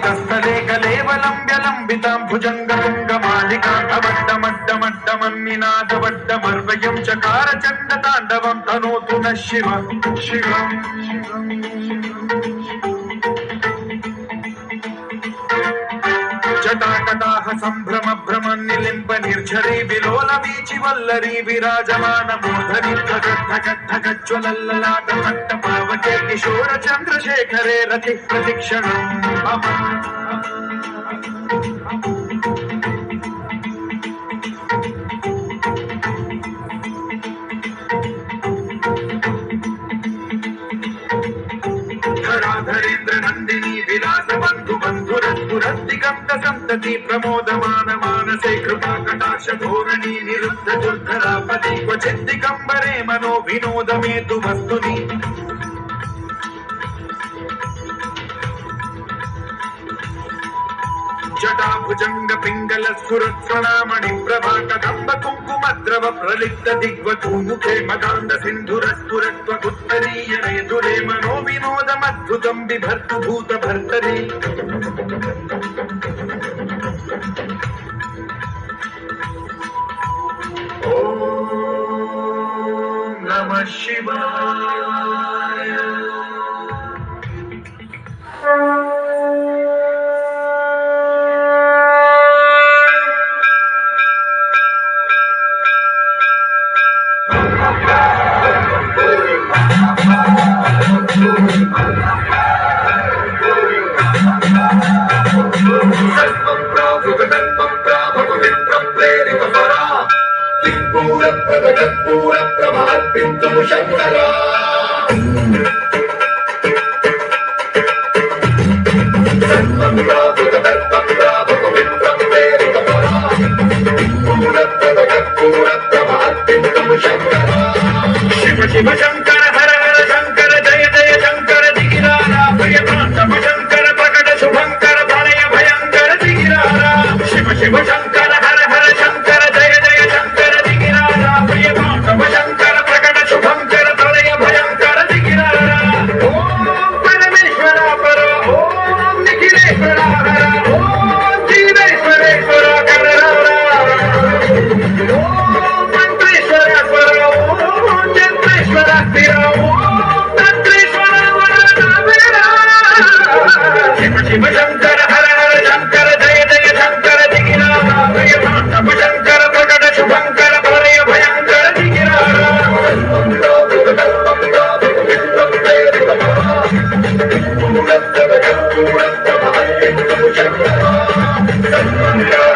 वक्षस्थले कलेवलम्ब्यलम्बितां भुजङ्गलिङ्गमालिकाभवड्डमड्डमड्डमन्निनादवड्डमर्वयं चकार चण्डताण्डवं तनोतु नः शिव शिवम् जटाकटाह सम्भ्रम भ्रमन्निलिम्ब निर्झरी विलोल वीचि वल्लरी विराजमान मूर्धनि धगद्धगद्धगज्ज्वलल्ललाट पट्टपावके किशोर चन्द्रशेखरे रति प्रतिक्षणम् मम धराधरेन्द्र नन्दिनी विलास बन्धु बन्धुरद्भुरद्दिगन्त सन्तति प्रमोदमान मानसे कृपा कटाक्ष धोरणी निरुद्ध दुर्धरापति क्वचित् दिगम्बरे मनो विनोद मेतु वस्तुनि जटाभुजंग पिंगल स्फुरत्स्वनामणि प्रभा कदम्ब कुङ्कुमद्रव प्रलिप्त दिग्वधूमुखे मदान्ध सिन्धुरस्फुरत्वगुत्तरीय नेतुरे मनो विनोदमद्भुतं बिभर्तु भूत भर्तरि ॐ नमः शिवाय शिव शिव शंकर हर हर शंकर जय जय शंकर दिगिरारा प्रियकांतम शंकर प्रकट शुभंकर प्रलय भयंकर दिगिरारा शिव शिव शंकर हर हर शंकर जय जय शंकर दिगिरारा प्रियकांतम शंकर प्रकट शुभंकर प्रलय भयंकर दिगिरारा ओम परमेश्वरा पर ओम निखिलेश्वरा हर ओम जीवेश्वरेश्वर कररारा शिव शंकर हर हर शंकर जय जय शंकर दिगिरारा प्रियकांतम शंकर प्रकट शुभंकर प्रलय भयंकर दिगिरारा शंकर